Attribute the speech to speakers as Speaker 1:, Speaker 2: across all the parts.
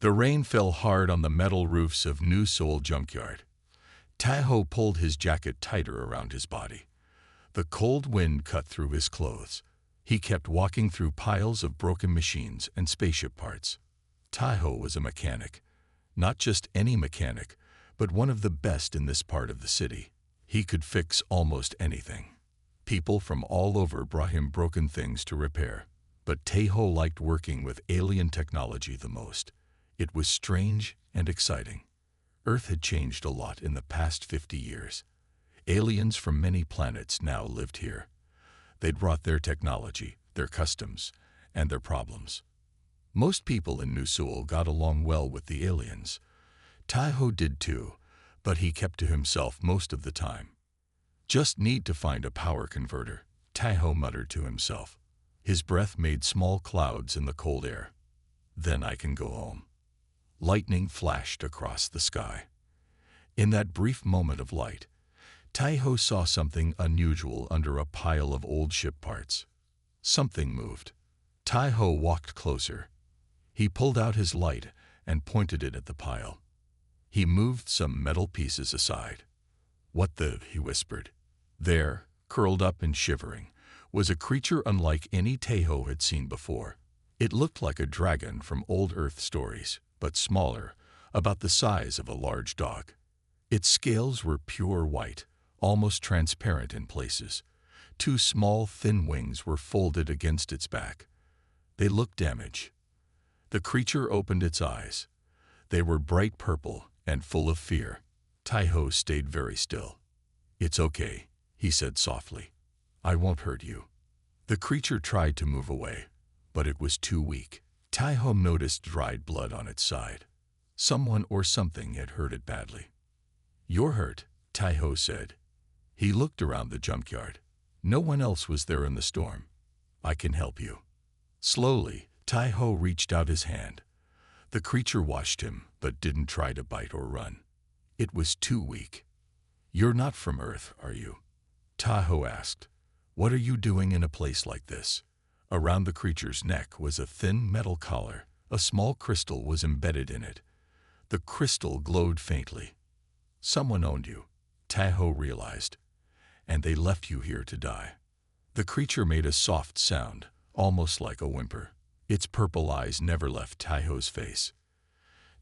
Speaker 1: The rain fell hard on the metal roofs of New Seoul Junkyard. Tae-ho pulled his jacket tighter around his body. The cold wind cut through his clothes. He kept walking through piles of broken machines and spaceship parts. Tae-ho was a mechanic. Not just any mechanic, but one of the best in this part of the city. He could fix almost anything. People from all over brought him broken things to repair. But Tae-ho liked working with alien technology the most. It was strange and exciting. Earth had changed a lot in the past 50 years. Aliens from many planets now lived here. They'd brought their technology, their customs, and their problems. Most people in New Seoul got along well with the aliens. Tae-ho did too, but he kept to himself most of the time. Just need to find a power converter, Tae-ho muttered to himself. His breath made small clouds in the cold air. Then I can go home. Lightning flashed across the sky. In that brief moment of light, Tae-ho saw something unusual under a pile of old ship parts. Something moved. Tae-ho walked closer. He pulled out his light and pointed it at the pile. He moved some metal pieces aside. "What the?" he whispered. There, curled up and shivering, was a creature unlike any Tae-ho had seen before. It looked like a dragon from old Earth stories, but smaller, about the size of a large dog. Its scales were pure white, almost transparent in places. Two small, thin wings were folded against its back. They looked damaged. The creature opened its eyes. They were bright purple and full of fear. Tae-ho stayed very still. "It's okay," he said softly. "I won't hurt you." The creature tried to move away, but it was too weak. Tae-ho noticed dried blood on its side. Someone or something had hurt it badly. "You're hurt," Tae-ho said. He looked around the junkyard. No one else was there in the storm. "I can help you." Slowly, Tae-ho reached out his hand. The creature watched him, but didn't try to bite or run. It was too weak. "You're not from Earth, are you?" Tae-ho asked. "What are you doing in a place like this?" Around the creature's neck was a thin metal collar. A small crystal was embedded in it. The crystal glowed faintly. "Someone owned you," Tae-ho realized, "and they left you here to die." The creature made a soft sound, almost like a whimper. Its purple eyes never left Tae-ho's face.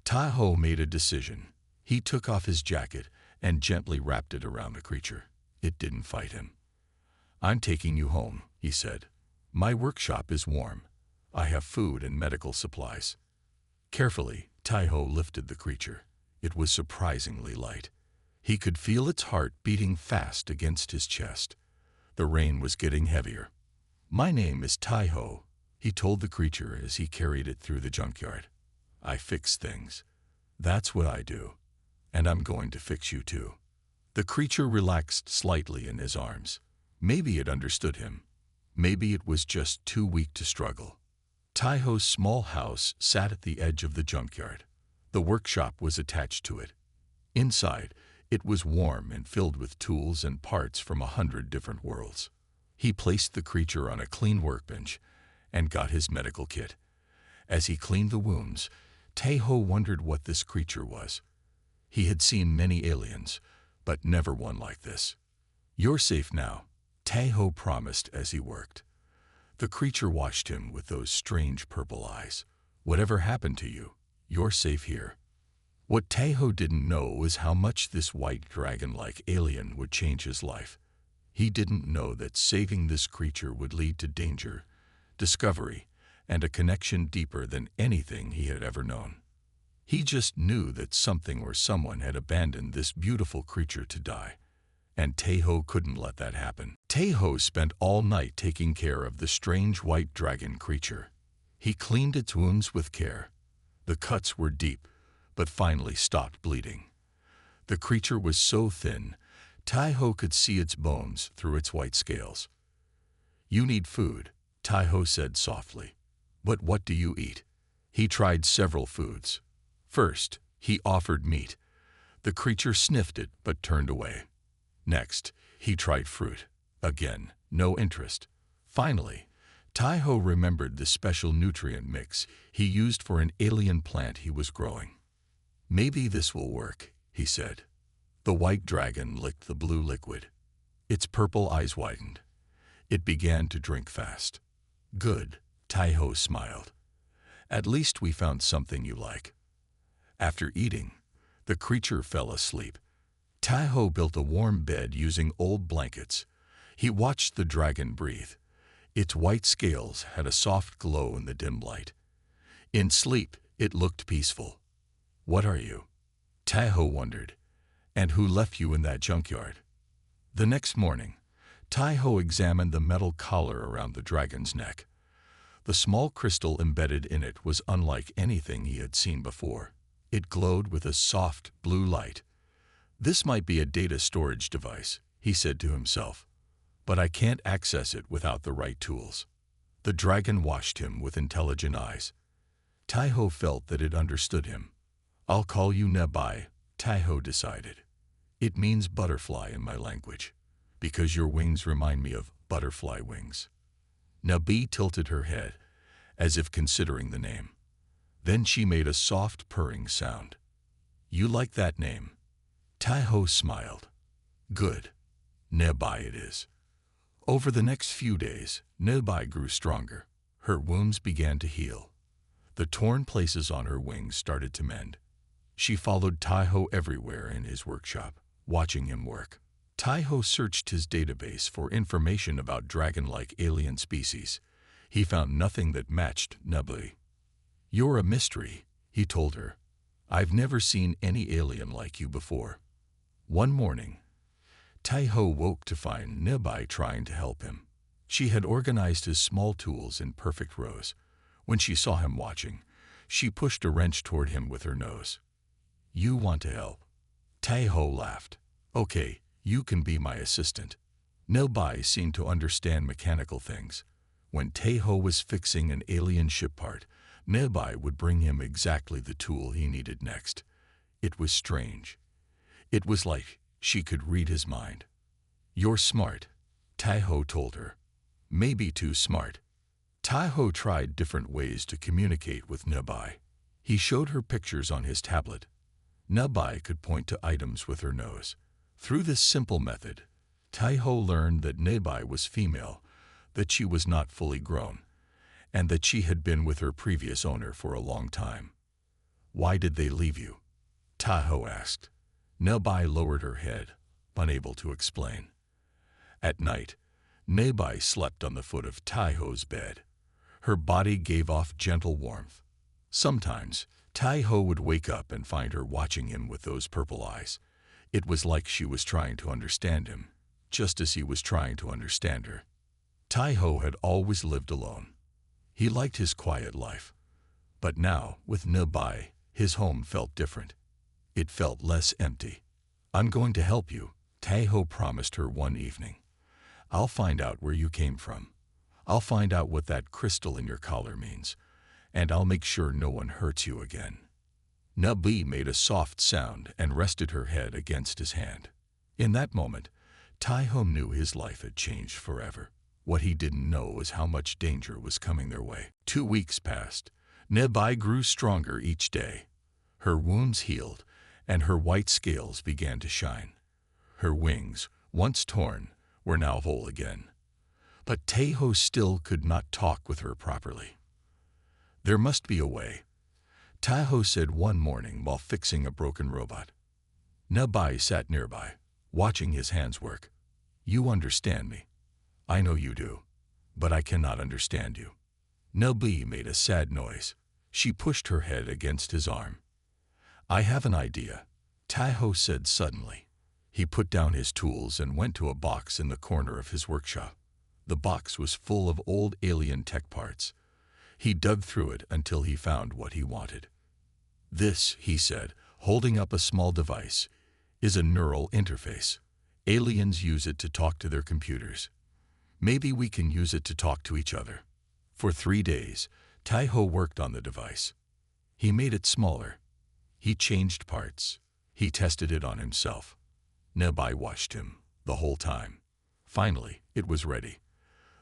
Speaker 1: Tae-ho made a decision. He took off his jacket and gently wrapped it around the creature. It didn't fight him. "I'm taking you home," he said. "My workshop is warm. I have food and medical supplies." Carefully, Tae-ho lifted the creature. It was surprisingly light. He could feel its heart beating fast against his chest. The rain was getting heavier. "My name is Tae-ho," he told the creature as he carried it through the junkyard. "I fix things. That's what I do. And I'm going to fix you too." The creature relaxed slightly in his arms. Maybe it understood him. Maybe it was just too weak to struggle. Tae-ho's small house sat at the edge of the junkyard. The workshop was attached to it. Inside, it was warm and filled with tools and parts from 100 different worlds. He placed the creature on a clean workbench and got his medical kit. As he cleaned the wounds, Tae-ho wondered what this creature was. He had seen many aliens, but never one like this. "You're safe now," Tae-ho promised as he worked. The creature watched him with those strange purple eyes. "Whatever happened to you, you're safe here." What Tae-ho didn't know was how much this white dragon-like alien would change his life. He didn't know that saving this creature would lead to danger, discovery, and a connection deeper than anything he had ever known. He just knew that something or someone had abandoned this beautiful creature to die, and Tae-ho couldn't let that happen. Tae-ho spent all night taking care of the strange white dragon creature. He cleaned its wounds with care. The cuts were deep, but finally stopped bleeding. The creature was so thin, Tae-ho could see its bones through its white scales. "You need food," Tae-ho said softly. "But what do you eat?" He tried several foods. First, he offered meat. The creature sniffed it but turned away. Next, he tried fruit. Again, no interest. Finally, Tai-Ho remembered the special nutrient mix he used for an alien plant he was growing. "Maybe this will work," he said. The white dragon licked the blue liquid. Its purple eyes widened. It began to drink fast. "Good," Tai-Ho smiled. "At least we found something you like." After eating, the creature fell asleep. Tai-Ho built a warm bed using old blankets. He watched the dragon breathe. Its white scales had a soft glow in the dim light. In sleep, it looked peaceful. "What are you?" Tai-Ho wondered. "And who left you in that junkyard?" The next morning, Tai-Ho examined the metal collar around the dragon's neck. The small crystal embedded in it was unlike anything he had seen before. It glowed with a soft blue light. "This might be a data storage device," he said to himself, "but I can't access it without the right tools." The dragon watched him with intelligent eyes. Tai-Ho felt that it understood him. "I'll call you Nebai," Tai-Ho decided. "It means butterfly in my language, because your wings remind me of butterfly wings." Nabi tilted her head, as if considering the name. Then she made a soft purring sound. "You like that name?" Tai-Ho smiled. "Good. Nebai it is." Over the next few days, Nebai grew stronger. Her wounds began to heal. The torn places on her wings started to mend. She followed Tai-Ho everywhere in his workshop, watching him work. Tai-Ho searched his database for information about dragon-like alien species. He found nothing that matched Nebai. "You're a mystery," he told her. "I've never seen any alien like you before." One morning, Tai-Ho woke to find Nebai trying to help him. She had organized his small tools in perfect rows. When she saw him watching, she pushed a wrench toward him with her nose. "You want to help?" Tai-Ho laughed. "Okay, you can be my assistant." Nebai seemed to understand mechanical things. When Tai-Ho was fixing an alien ship part, Nebai would bring him exactly the tool he needed next. It was strange. It was like she could read his mind. "You're smart," Tai-Ho told her. "Maybe too smart." Tai-Ho tried different ways to communicate with Nebai. He showed her pictures on his tablet. Nebai could point to items with her nose. Through this simple method, Tai-Ho learned that Nebai was female, that she was not fully grown, and that she had been with her previous owner for a long time. "Why did they leave you?" Tai-Ho asked. Nebai lowered her head, unable to explain. At night, Nebai slept on the foot of Tai-Ho's bed. Her body gave off gentle warmth. Sometimes, Tai-Ho would wake up and find her watching him with those purple eyes. It was like she was trying to understand him, just as he was trying to understand her. Tai-Ho had always lived alone. He liked his quiet life. But now, with Nebai, his home felt different. It felt less empty. "I'm going to help you," Tai-Ho promised her one evening. "I'll find out where you came from. I'll find out what that crystal in your collar means, and I'll make sure no one hurts you again." Nabi made a soft sound and rested her head against his hand. In that moment, Tai-Ho knew his life had changed forever. What he didn't know was how much danger was coming their way. 2 weeks passed. Nebai grew stronger each day. Her wounds healed, and her white scales began to shine. Her wings, once torn, were now whole again. But Tai-Ho still could not talk with her properly. "There must be a way," Tai-Ho said one morning while fixing a broken robot. Nebai sat nearby, watching his hands work. "You understand me. I know you do, but I cannot understand you." Nabi made a sad noise. She pushed her head against his arm. "I have an idea," Tai-Ho said suddenly. He put down his tools and went to a box in the corner of his workshop. The box was full of old alien tech parts. He dug through it until he found what he wanted. "This," he said, holding up a small device, "is a neural interface. Aliens use it to talk to their computers. Maybe we can use it to talk to each other." For 3 days, Tai-Ho worked on the device. He made it smaller. He changed parts. He tested it on himself. Nebai watched him the whole time. Finally, it was ready.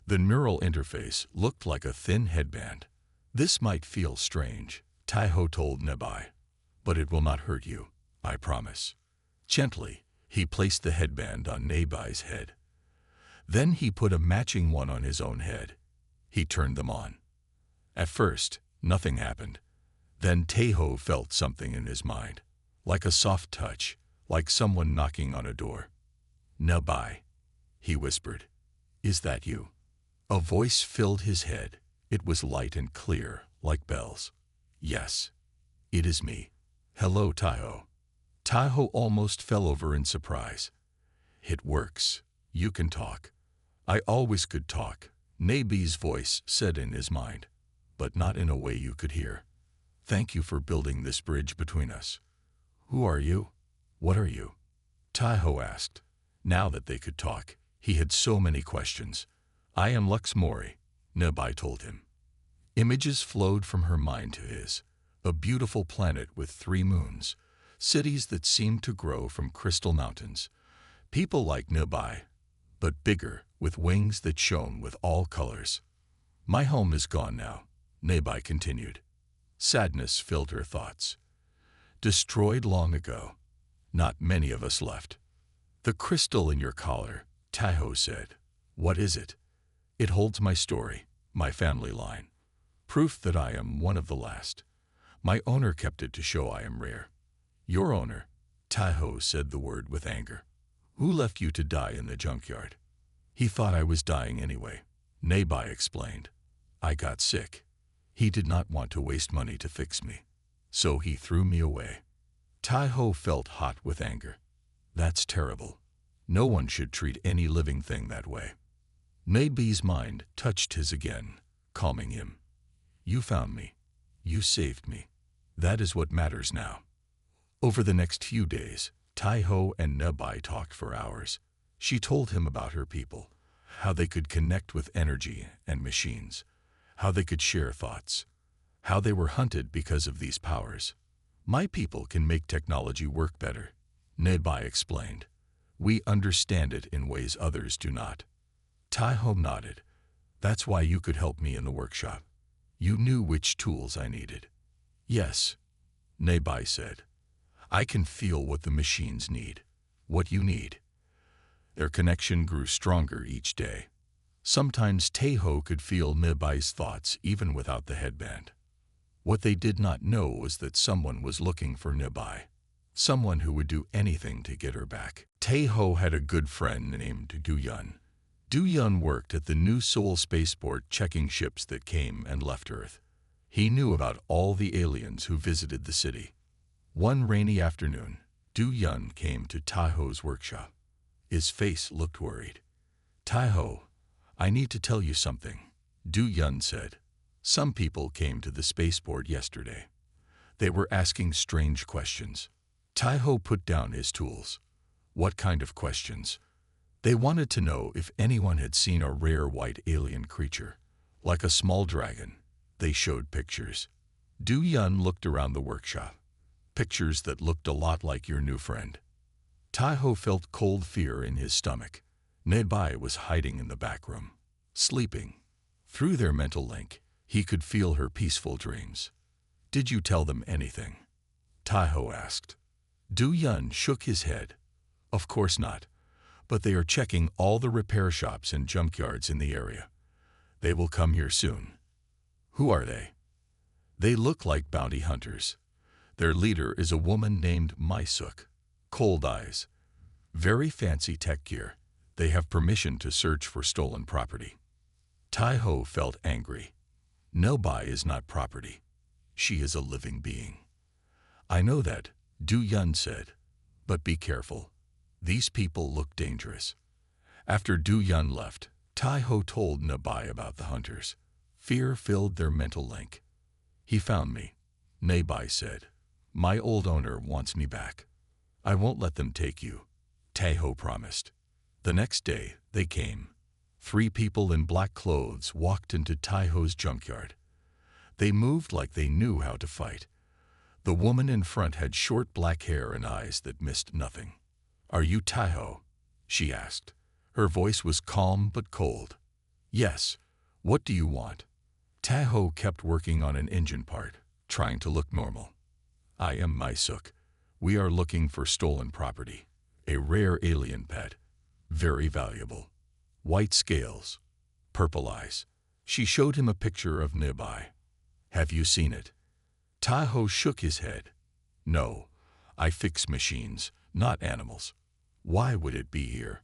Speaker 1: The neural interface looked like a thin headband. This might feel strange, Taiho told Nebai, but it will not hurt you, I promise. Gently, he placed the headband on Nebai's head. Then he put a matching one on his own head. He turned them on. At first, nothing happened. Then Taiho felt something in his mind, like a soft touch, like someone knocking on a door. Nebai, he whispered. Is that you? A voice filled his head. It was light and clear, like bells. Yes, it is me. Hello, Taiho. Taiho almost fell over in surprise. It works. You can talk. I always could talk, Nebai's voice said in his mind, but not in a way you could hear. Thank you for building this bridge between us. Who are you? What are you? Taiho asked. Now that they could talk, he had so many questions. I am Lux Mori, Nebai told him. Images flowed from her mind to his. A beautiful planet with 3 moons, cities that seemed to grow from crystal mountains. People like Nebai, but bigger, with wings that shone with all colors. My home is gone now, Nebai continued. Sadness filled her thoughts. Destroyed long ago. Not many of us left. The crystal in your collar, Taiho said. What is it? It holds my story, my family line. Proof that I am one of the last. My owner kept it to show I am rare. Your owner, Taiho said the word with anger. Who left you to die in the junkyard? He thought I was dying anyway, Nebai explained. I got sick. He did not want to waste money to fix me, so he threw me away. Taiho felt hot with anger. That's terrible. No one should treat any living thing that way. Nebai's mind touched his again, calming him. You found me. You saved me. That is what matters now. Over the next few days, Taiho and Nebai talked for hours. She told him about her people, how they could connect with energy and machines, how they could share thoughts, how they were hunted because of these powers. My people can make technology work better, Nebai explained. We understand it in ways others do not. Taiho nodded. That's why you could help me in the workshop. You knew which tools I needed. Yes, Nebai said. I can feel what the machines need, what you need. Their connection grew stronger each day. Sometimes Taiho could feel Nebai's thoughts even without the headband. What they did not know was that someone was looking for Nebai, someone who would do anything to get her back. Taiho had a good friend named Du-Yun. Du-Yun worked at the New Seoul spaceport checking ships that came and left Earth. He knew about all the aliens who visited the city. One rainy afternoon, Du-Yun came to Taiho's workshop. His face looked worried. Taiho, I need to tell you something, Du-Yun said. Some people came to the spaceport yesterday. They were asking strange questions. Taiho put down his tools. What kind of questions? They wanted to know if anyone had seen a rare white alien creature, like a small dragon. They showed pictures. Du-Yun looked around the workshop. Pictures that looked a lot like your new friend. Taiho felt cold fear in his stomach. Nebai was hiding in the back room, sleeping. Through their mental link, he could feel her peaceful dreams. Did you tell them anything? Taiho asked. Du-Yun shook his head. Of course not, but they are checking all the repair shops and junkyards in the area. They will come here soon. Who are they? They look like bounty hunters. Their leader is a woman named Maisuk. Cold eyes. Very fancy tech gear. They have permission to search for stolen property. Taiho felt angry. Nebai is not property. She is a living being. I know that, Du-Yun said. But be careful. These people look dangerous. After Du-Yun left, Taiho told Nebai about the hunters. Fear filled their mental link. He found me, Nebai said. My old owner wants me back. I won't let them take you, Taiho promised. The next day, they came. 3 people in black clothes walked into Taiho's junkyard. They moved like they knew how to fight. The woman in front had short black hair and eyes that missed nothing. Are you Taiho? She asked. Her voice was calm but cold. Yes. What do you want? Taho kept working on an engine part, trying to look normal. I am Mysuk. We are looking for stolen property. A rare alien pet. Very valuable. White scales. Purple eyes. She showed him a picture of nearby. Have you seen it? Taho shook his head. No. I fix machines, not animals. Why would it be here?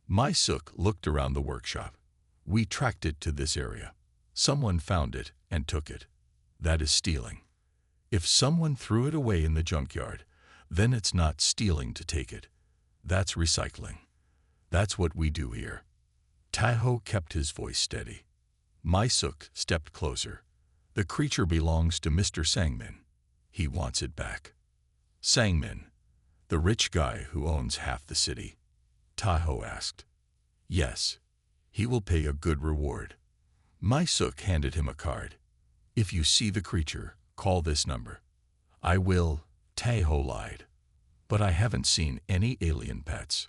Speaker 1: Mysuk looked around the workshop. We tracked it to this area. Someone found it and took it. That is stealing. If someone threw it away in the junkyard, then it's not stealing to take it. That's recycling. That's what we do here. Taho kept his voice steady. Mysuk stepped closer. The creature belongs to Mr. Sangmin. He wants it back. Sangmin, the rich guy who owns half the city? Taho asked. Yes. He will pay a good reward. Mysuk handed him a card. If you see the creature, call this number. I will. Taho lied. But I haven't seen any alien pets.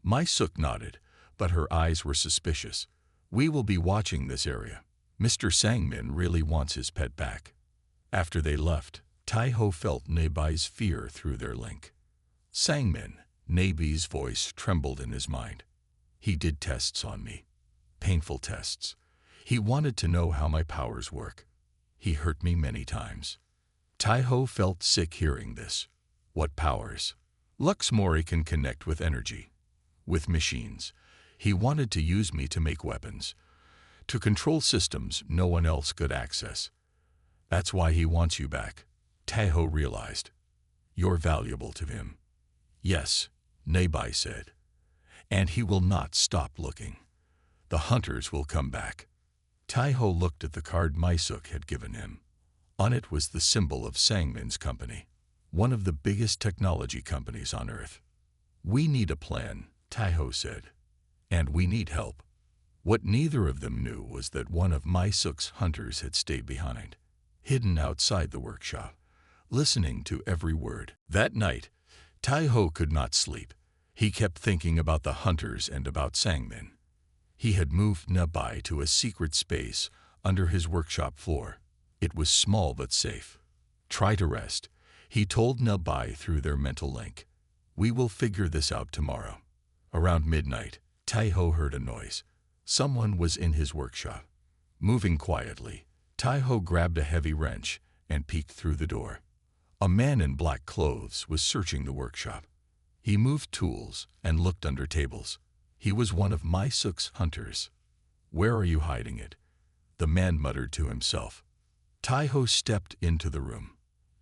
Speaker 1: Mysuk nodded, but her eyes were suspicious. We will be watching this area. Mr. Sangmin really wants his pet back. After they left, Taho felt Nebai's fear through their link. Sangmin, Nebai's voice trembled in his mind. He did tests on me. Painful tests. He wanted to know how my powers work. He hurt me many times. Taho felt sick hearing this. What powers? Luxmori can connect with energy. With machines. He wanted to use me to make weapons. To control systems no one else could access. That's why he wants you back. Taho realized. You're valuable to him. Yes, Nebai said. And he will not stop looking. The hunters will come back. Taho looked at the card Mysuk had given him. On it was the symbol of Sangmin's company, one of the biggest technology companies on Earth. We need a plan, Taho said. And we need help. What neither of them knew was that one of Mysuk's hunters had stayed behind, hidden outside the workshop, listening to every word. That night, Taho could not sleep. He kept thinking about the hunters and about Sangmin. He had moved Nebai to a secret space under his workshop floor. It was small but safe. Try to rest, he told Nebai through their mental link. We will figure this out tomorrow. Around midnight, Taho heard a noise. Someone was in his workshop. Moving quietly, Taho grabbed a heavy wrench and peeked through the door. A man in black clothes was searching the workshop. He moved tools and looked under tables. He was one of Mysuk's hunters. Where are you hiding it? The man muttered to himself. Taho stepped into the room.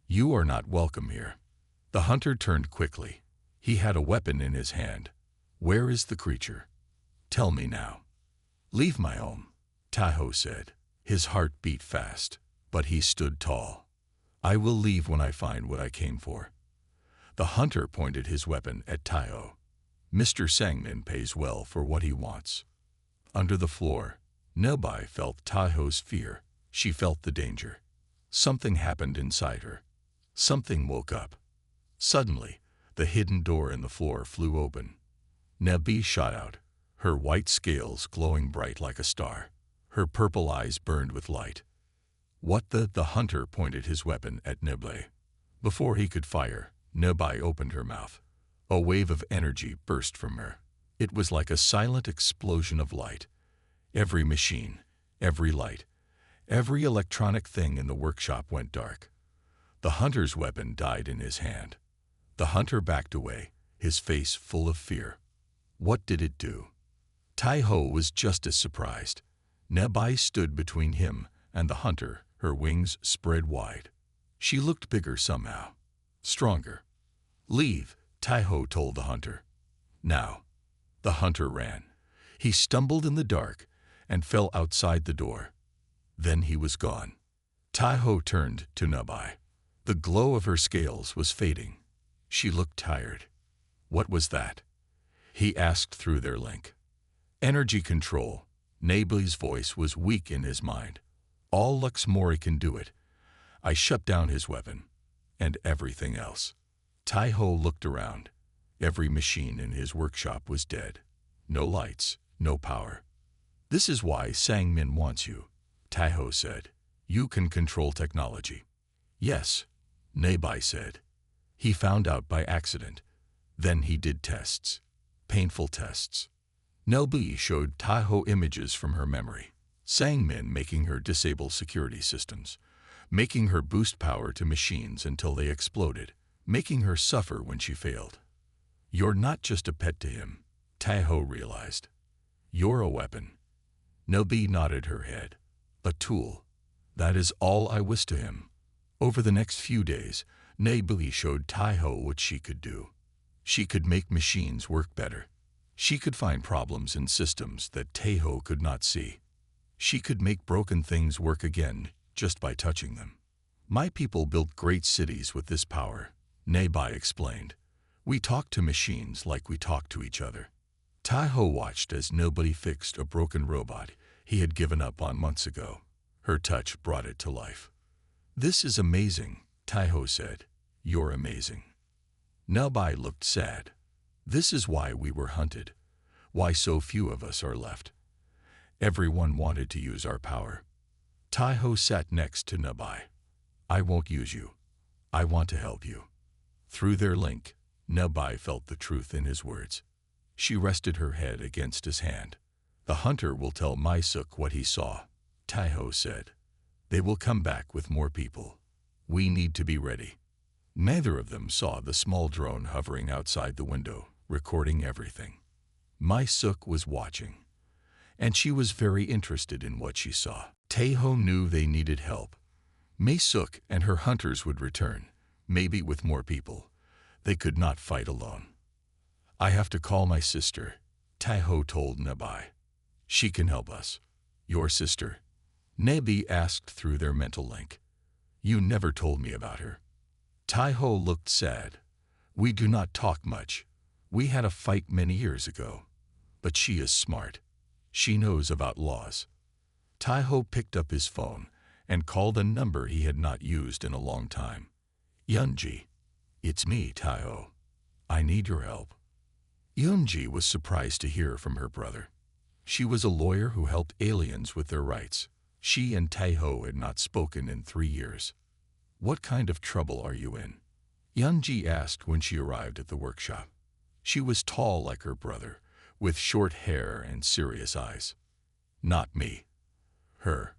Speaker 1: You are not welcome here. The hunter turned quickly. He had a weapon in his hand. Where is the creature? Tell me now. Leave my home, Taho said. His heart beat fast, but he stood tall. I will leave when I find what I came for. The hunter pointed his weapon at Taho. Mr. Sangmin pays well for what he wants. Under the floor, Nebai felt Taho's fear. She felt the danger. Something happened inside her. Something woke up. Suddenly, the hidden door in the floor flew open. Nebai shot out, her white scales glowing bright like a star. Her purple eyes burned with light. What the hunter pointed his weapon at Nebai. Before he could fire, Nebai opened her mouth. A wave of energy burst from her. It was like a silent explosion of light. Every machine, every light, every electronic thing in the workshop went dark. The hunter's weapon died in his hand. The hunter backed away, his face full of fear. What did it do? Taho was just as surprised. Nebai stood between him and the hunter, her wings spread wide. She looked bigger somehow, stronger. Leave, Taho told the hunter. Now. The hunter ran. He stumbled in the dark and fell outside the door. Then he was gone. Taho turned to Nebai. The glow of her scales was fading. She looked tired. What was that? He asked through their link. Energy control. Nebai's voice was weak in his mind. All Luxmori can do it. I shut down his weapon. And everything else. Taho looked around. Every machine in his workshop was dead. No lights, no power. This is why Sangmin wants you, Taiho said. You can control technology. Yes, Neibai said. He found out by accident. Then he did tests. Painful tests. Nelbi showed Taiho images from her memory. Sangmin making her disable security systems, making her boost power to machines until they exploded, making her suffer when she failed. You're not just a pet to him, Taiho realized. You're a weapon. Nelbi nodded her head. A tool. That is all I was to him. Over the next few days, Nelbi showed Taiho what she could do. She could make machines work better. She could find problems in systems that Taiho could not see. She could make broken things work again just by touching them. My people built great cities with this power, Neibai explained. We talk to machines like we talk to each other. Taiho watched as nobody fixed a broken robot he had given up on months ago. Her touch brought it to life. This is amazing, Taiho said. You're amazing. Neibai looked sad. This is why we were hunted. Why so few of us are left. Everyone wanted to use our power. Taiho sat next to Neibai. I won't use you. I want to help you. Through their link, Neibai felt the truth in his words. She rested her head against his hand. The hunter will tell Maisuk what he saw, Taiho said. They will come back with more people. We need to be ready. Neither of them saw the small drone hovering outside the window, recording everything. Maisuk was watching, and she was very interested in what she saw. Taiho knew they needed help. Maisuk and her hunters would return, maybe with more people. They could not fight alone. I have to call my sister, Taiho told Neibai. She can help us. Your sister? Neibai asked through their mental link. You never told me about her. Taiho looked sad. We do not talk much. We had a fight many years ago. But she is smart. She knows about laws. Taiho picked up his phone and called a number he had not used in a long time. Yunji. It's me, Taiho. I need your help. Yunji was surprised to hear from her brother. She was a lawyer who helped aliens with their rights. She and Taiho had not spoken in 3 years. What kind of trouble are you in? Yunji asked when she arrived at the workshop. She was tall like her brother, with short hair and serious eyes. Not me. Her.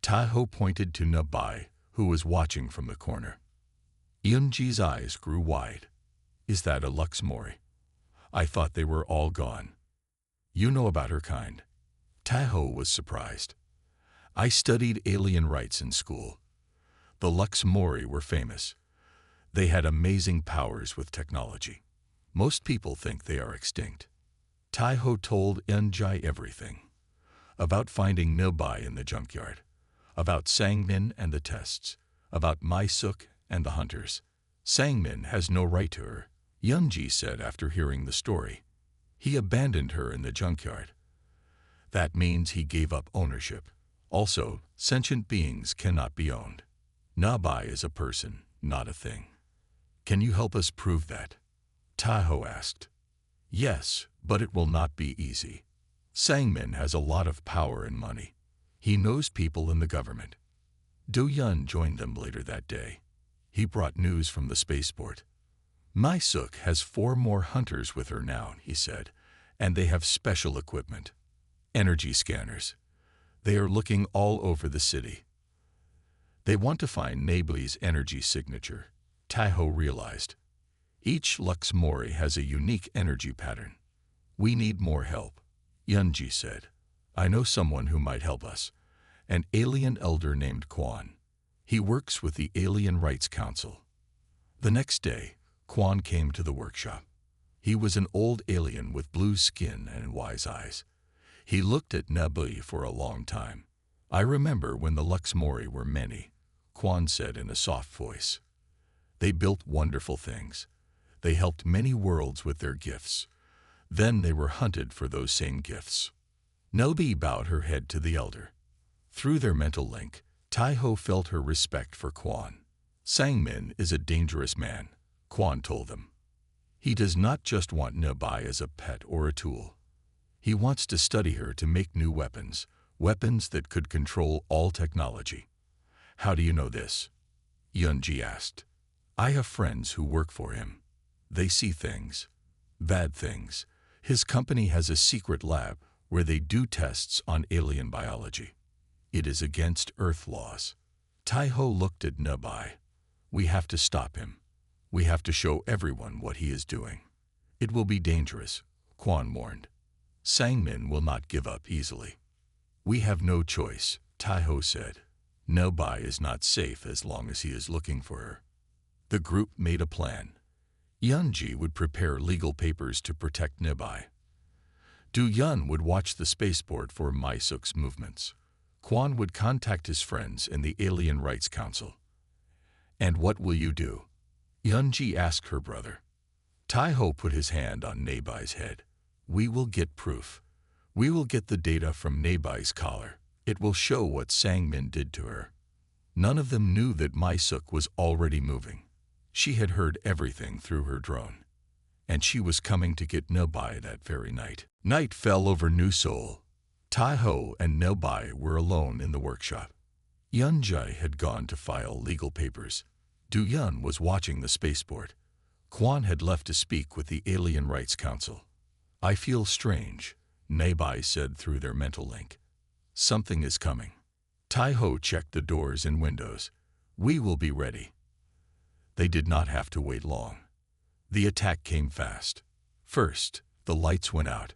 Speaker 1: Taiho pointed to Neibai, who was watching from the corner. Yunji's eyes grew wide. Is that a Lux Mori? I thought they were all gone. You know about her kind. Taiho was surprised. I studied alien rights in school. The Lux Mori were famous. They had amazing powers with technology. Most people think they are extinct. Taiho told Yunji everything. About finding Neibai in the junkyard. About Sangmin and the tests. About Maisuk and the hunters. Sangmin has no right to her, Yunji said after hearing the story. He abandoned her in the junkyard. That means he gave up ownership. Also, sentient beings cannot be owned. Neibai is a person, not a thing. Can you help us prove that? Taiho asked. Yes, but it will not be easy. Sangmin has a lot of power and money. He knows people in the government. Do Yun joined them later that day. He brought news from the spaceport. Maisuk has 4 more hunters with her now, he said, and they have special equipment. Energy scanners. They are looking all over the city. They want to find Nebli's energy signature, Taiho realized. Each Lux Mori has a unique energy pattern. We need more help, Yunji said. I know someone who might help us. An alien elder named Quan. He works with the Alien Rights Council. The next day, Quan came to the workshop. He was an old alien with blue skin and wise eyes. He looked at Nebli for a long time. I remember when the Lux Mori were many, Quan said in a soft voice. They built wonderful things. They helped many worlds with their gifts. Then they were hunted for those same gifts. Nelbi bowed her head to the elder. Through their mental link, Taiho felt her respect for Quan. Sangmin is a dangerous man, Quan told them. He does not just want Neibai as a pet or a tool. He wants to study her to make new weapons, weapons that could control all technology. How do you know this? Yunji asked. I have friends who work for him. They see things. Bad things. His company has a secret lab where they do tests on alien biology. It is against Earth laws. Taiho looked at Nabai. We have to stop him. We have to show everyone what he is doing. It will be dangerous, Quan warned. Sangmin will not give up easily. We have no choice, Taiho said. Nabai is not safe as long as he is looking for her. The group made a plan. Yunji would prepare legal papers to protect Nabai. Du Yun would watch the spaceport for Mai Suk's movements. Quan would contact his friends in the Alien Rights Council. And what will you do? Yunji asked her brother. Taiho put his hand on Nabai's head. We will get proof. We will get the data from Nabai's collar. It will show what Sangmin did to her. None of them knew that Mai Suk was already moving. She had heard everything through her drone. And she was coming to get Nabai that very night. Night fell over New Seoul. Taiho and Nabai were alone in the workshop. Yunji had gone to file legal papers. Du Yun was watching the spaceport. Quan had left to speak with the Alien Rights Council. I feel strange, Nabai said through their mental link. Something is coming. Taiho checked the doors and windows. We will be ready. They did not have to wait long. The attack came fast. First, the lights went out.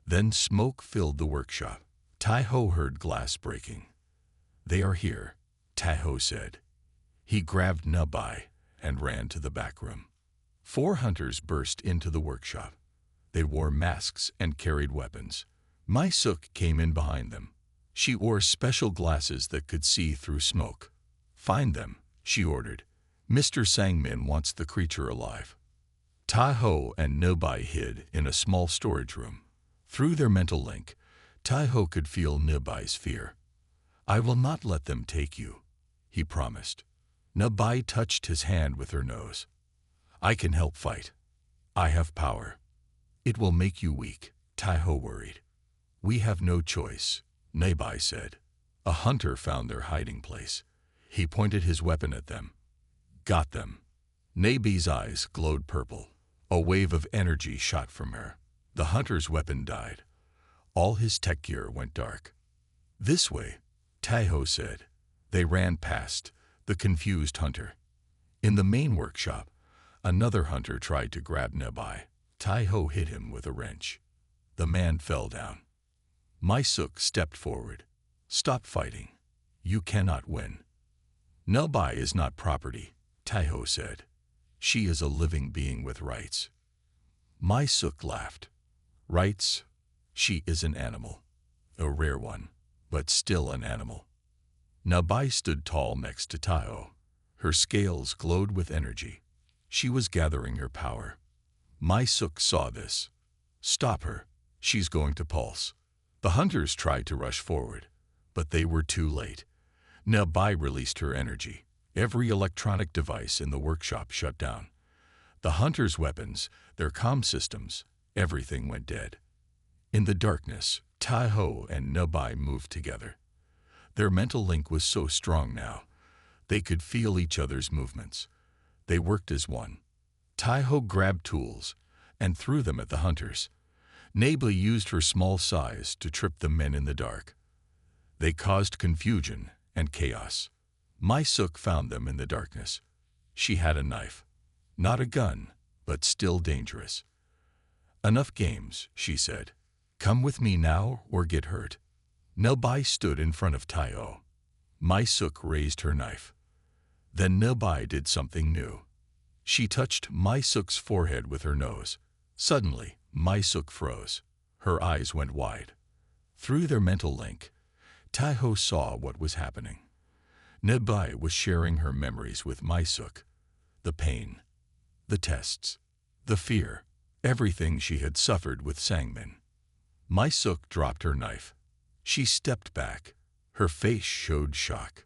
Speaker 1: Then smoke filled the workshop. Taiho heard glass breaking. They are here, Taiho said. He grabbed Nabai and ran to the back room. 4 hunters burst into the workshop. They wore masks and carried weapons. Mai Suk came in behind them. She wore special glasses that could see through smoke. Find them, she ordered. Mr. Sangmin wants the creature alive. Taiho and Nabai hid in a small storage room. Through their mental link, Taiho could feel Nabai's fear. I will not let them take you, he promised. Nabai touched his hand with her nose. I can help fight. I have power. It will make you weak, Taiho worried. We have no choice, Nabai said. A hunter found their hiding place. He pointed his weapon at them. Got them. Nabai's eyes glowed purple. A wave of energy shot from her. The hunter's weapon died. All his tech gear went dark. This way, Taiho said. They ran past the confused hunter. In the main workshop, another hunter tried to grab Nabai. Taiho hit him with a wrench. The man fell down. Mai Suk stepped forward. Stop fighting. You cannot win. Nabai is not property, Taiho said. She is a living being with rights. Mai Suk laughed. Rights? She is an animal. A rare one, but still an animal. Nabai stood tall next to Taiho. Her scales glowed with energy. She was gathering her power. Mai Suk saw this. Stop her. She's going to pulse. The hunters tried to rush forward, but they were too late. Nabai released her energy. Every electronic device in the workshop shut down. The hunters' weapons, their comm systems, everything went dead. In the darkness, Taiho and Nabai moved together. Their mental link was so strong now. They could feel each other's movements. They worked as one. Taiho grabbed tools and threw them at the hunters. Nabai used her small size to trip the men in the dark. They caused confusion and chaos. Mai Suk found them in the darkness. She had a knife. Not a gun, but still dangerous. Enough games, she said. Come with me now or get hurt. Nabai stood in front of Taiho. Mai Suk raised her knife. Then Nabai did something new. She touched Mai Suk's forehead with her nose. Suddenly, Mai Suk froze. Her eyes went wide. Through their mental link, Taiho saw what was happening. Nabai was sharing her memories with Mai Suk. The pain, the tests, the fear, everything she had suffered with Sangmin. Mai Suk dropped her knife. She stepped back. Her face showed shock.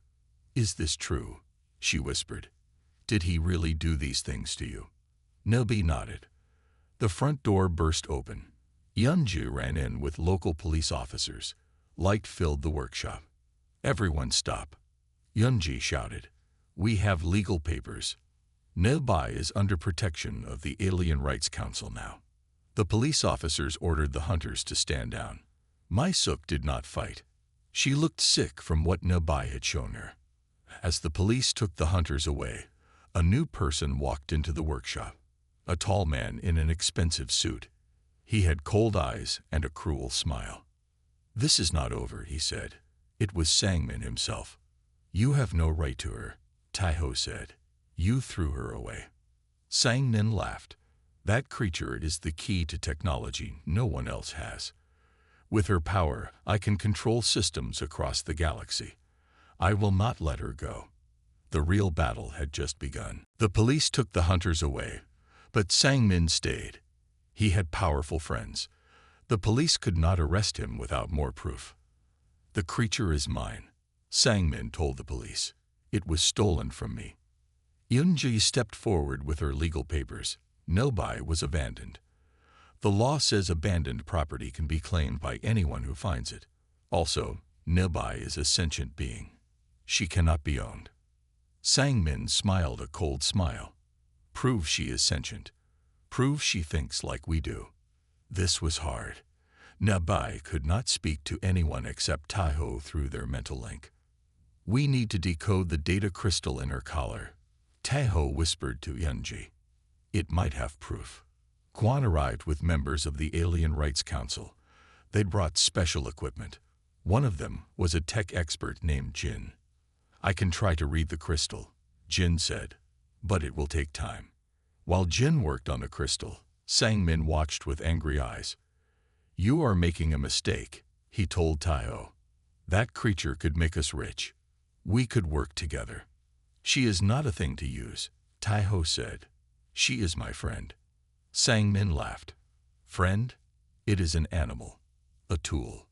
Speaker 1: Is this true? She whispered. Did he really do these things to you? Nabai nodded. The front door burst open. Yunji ran in with local police officers. Light filled the workshop. "Everyone stop," Yunji shouted. "We have legal papers. Nebai is under protection of the Alien Rights Council now." The police officers ordered the hunters to stand down. Maisuk did not fight. She looked sick from what Nebai had shown her. As the police took the hunters away, a new person walked into the workshop. A tall man in an expensive suit. He had cold eyes and a cruel smile. "This is not over," he said. It was Sangmin himself. "You have no right to her," Taiho said. "You threw her away." Sangmin laughed. "That creature is the key to technology no one else has. With her power, I can control systems across the galaxy. I will not let her go." The real battle had just begun. The police took the hunters away, but Sangmin stayed. He had powerful friends. The police could not arrest him without more proof. "The creature is mine," Sangmin told the police. "It was stolen from me." Yunji stepped forward with her legal papers. Nebai was abandoned. The law says abandoned property can be claimed by anyone who finds it. Also, Nebai is a sentient being. She cannot be owned. Sangmin smiled a cold smile. "Prove she is sentient. Prove she thinks like we do." This was hard. Nebai could not speak to anyone except Taiho through their mental link. "We need to decode the data crystal in her collar," Taiho whispered to Yunji. "It might have proof." Quan arrived with members of the Alien Rights Council. They'd brought special equipment. One of them was a tech expert named Jin. "I can try to read the crystal," Jin said, "but it will take time." While Jin worked on the crystal, Sangmin watched with angry eyes. "You are making a mistake," he told Taiho. "That creature could make us rich. We could work together." "She is not a thing to use," Taiho said. "She is my friend." Sangmin laughed. "Friend? It is an animal. A tool."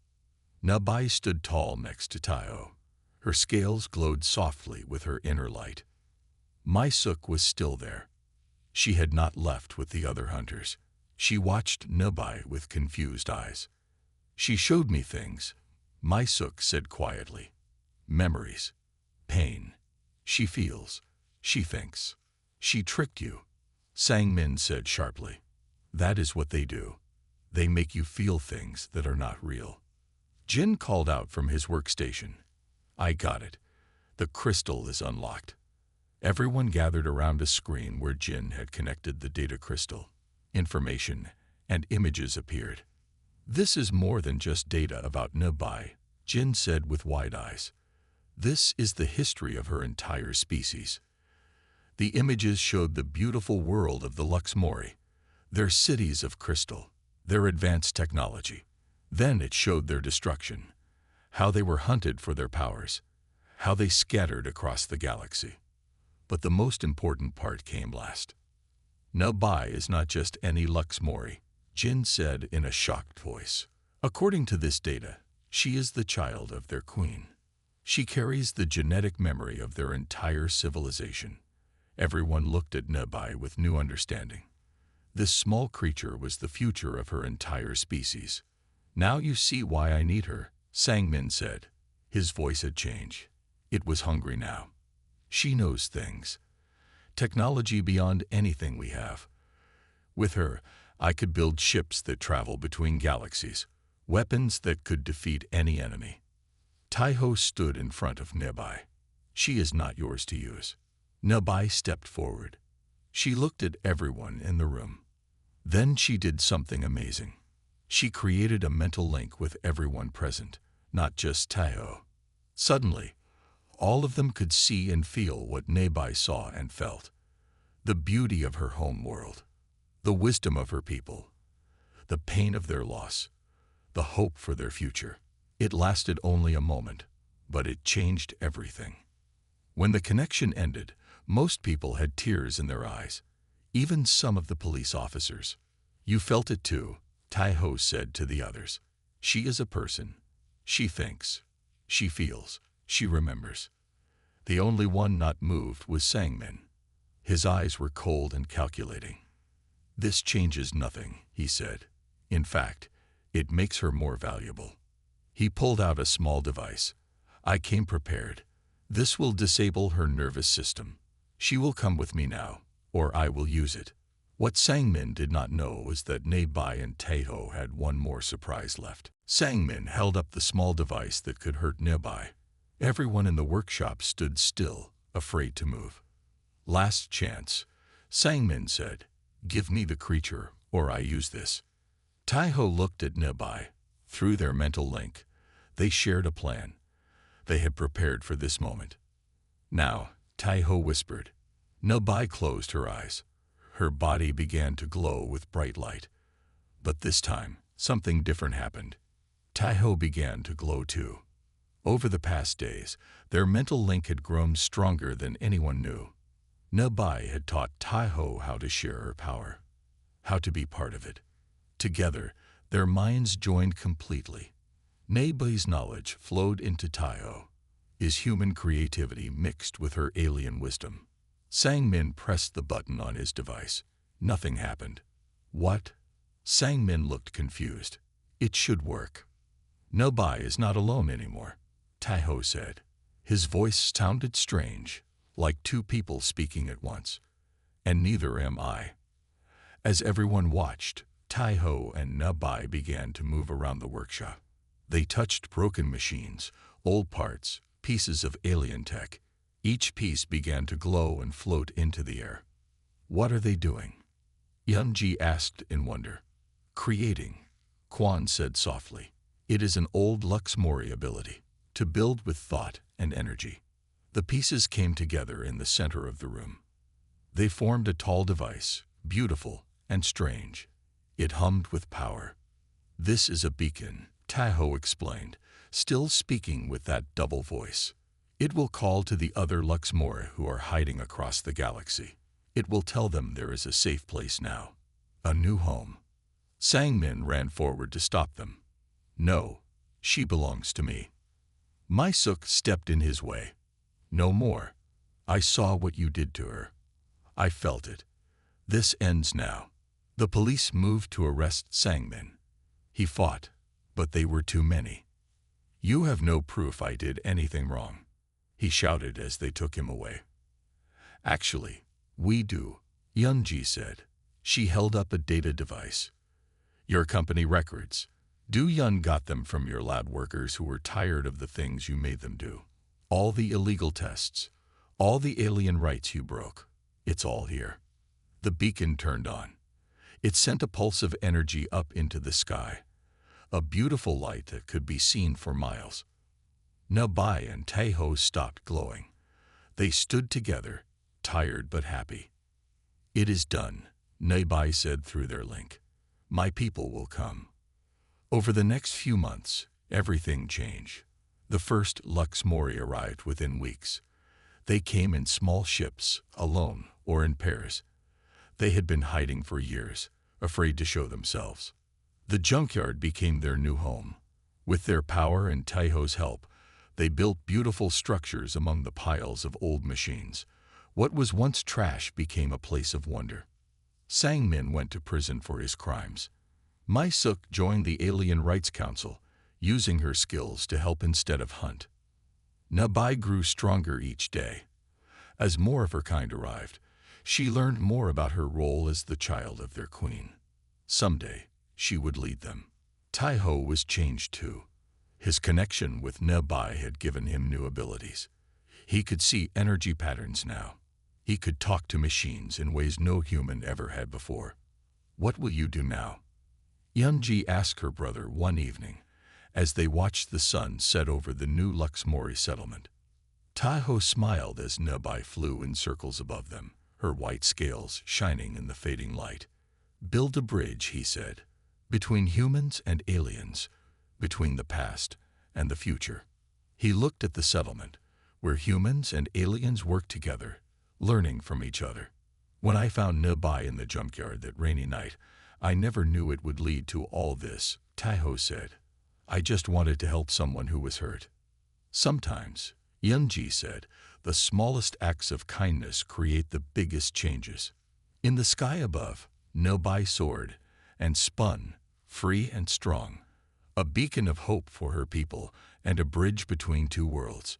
Speaker 1: Nebai stood tall next to Taiho. Her scales glowed softly with her inner light. Maisuk was still there. She had not left with the other hunters. She watched Nebai with confused eyes. "She showed me things," Maisuk said quietly. "Memories. Pain. She feels. She thinks. She tricked you," Sangmin said sharply. "That is what they do. They make you feel things that are not real." Jin called out from his workstation. "I got it. The crystal is unlocked." Everyone gathered around a screen where Jin had connected the data crystal. Information and images appeared. "This is more than just data about Nebai," Jin said with wide eyes. "This is the history of her entire species." The images showed the beautiful world of the Luxmori, their cities of crystal, their advanced technology. Then it showed their destruction, how they were hunted for their powers, how they scattered across the galaxy. But the most important part came last. "Nebai is not just any Luxmori," Jin said in a shocked voice. "According to this data, she is the child of their queen. She carries the genetic memory of their entire civilization." Everyone looked at Nebai with new understanding. This small creature was the future of her entire species. "Now you see why I need her," Sangmin said. His voice had changed. It was hungry now. "She knows things. Technology beyond anything we have. With her, I could build ships that travel between galaxies, weapons that could defeat any enemy." Taiho stood in front of Nebai. "She is not yours to use." Nebai stepped forward. She looked at everyone in the room. Then she did something amazing. She created a mental link with everyone present, not just Taiho. Suddenly, all of them could see and feel what Nebai saw and felt. The beauty of her home world, the wisdom of her people, the pain of their loss, the hope for their future. It lasted only a moment, but it changed everything. When the connection ended, most people had tears in their eyes, even some of the police officers. "You felt it too," Taiho said to the others. "She is a person. She thinks. She feels. She remembers." The only one not moved was Sangmin. His eyes were cold and calculating. "This changes nothing," he said. "In fact, It makes her more valuable. He pulled out a small device. I came prepared. This will disable her nervous system. She will come with me now, or I will use it. What Sangmin did not know was that Nebai and Taeho had one more surprise left. Sangmin held up the small device that could hurt Nebai. Everyone in the workshop stood still, afraid to move. Last chance, Sangmin said, "Give me the creature, or I use this." Taeho looked at Nebai. Through their mental link, they shared a plan. They had prepared for this moment. Now, Taeho whispered. Nebai closed her eyes. Her body began to glow with bright light. But this time, something different happened. Taeho began to glow too. Over the past days, their mental link had grown stronger than anyone knew. Nebai had taught Taeho how to share her power, how to be part of it. Together, their minds joined completely. Nebai's knowledge flowed into Taeho, his human creativity mixed with her alien wisdom. Sangmin pressed the button on his device. Nothing happened. What? Sangmin looked confused. It should work. Nebai is not alone anymore, Taeho said. His voice sounded strange, like two people speaking at once. And neither am I. As everyone watched, Taeho and Nebai began to move around the workshop. They touched broken machines, old parts, pieces of alien tech. Each piece began to glow and float into the air. What are they doing? Yunji asked in wonder. Creating, Quan said softly. It is an old Luxmori ability, to build with thought and energy. The pieces came together in the center of the room. They formed a tall device, beautiful and strange. It hummed with power. This is a beacon, Taeho explained, still speaking with that double voice. It will call to the other Luxmori who are hiding across the galaxy. It will tell them there is a safe place now, a new home. Sangmin ran forward to stop them. No, she belongs to me. Maisuk stepped in his way. No more. I saw what you did to her. I felt it. This ends now. The police moved to arrest Sangmin. He fought, but they were too many. You have no proof I did anything wrong, he shouted as they took him away. Actually, we do, Yunji said. She held up a data device. Your company records. Du-Yun got them from your lab workers who were tired of the things you made them do. All the illegal tests, all the alien rights you broke. It's all here. The beacon turned on. It sent a pulse of energy up into the sky, a beautiful light that could be seen for miles. Nebai and Taeho stopped glowing. They stood together, tired but happy. It is done, Nebai said through their link. My people will come. Over the next few months, everything changed. The first Luxmori arrived within weeks. They came in small ships, alone or in pairs. They had been hiding for years, afraid to show themselves. The Junkyard became their new home. With their power and Taeho's help, they built beautiful structures among the piles of old machines. What was once trash became a place of wonder. Sangmin went to prison for his crimes. Maisuk joined the Alien Rights Council, using her skills to help instead of hunt. Nebai grew stronger each day. As more of her kind arrived, she learned more about her role as the child of their queen. Someday, she would lead them. Taeho was changed too. His connection with Nebai had given him new abilities. He could see energy patterns now. He could talk to machines in ways no human ever had before. What will you do now? Yunji asked her brother one evening, as they watched the sun set over the new Luxmori settlement. Taeho smiled as Nebai flew in circles above them, her white scales shining in the fading light. Build a bridge, he said, between humans and aliens, between the past and the future. He looked at the settlement, where humans and aliens worked together, learning from each other. When I found Nebai in the junkyard that rainy night, I never knew it would lead to all this, Taeho said. I just wanted to help someone who was hurt. Sometimes, Yunji said, the smallest acts of kindness create the biggest changes. In the sky above, Nebai soared and spun, free and strong, a beacon of hope for her people and a bridge between two worlds.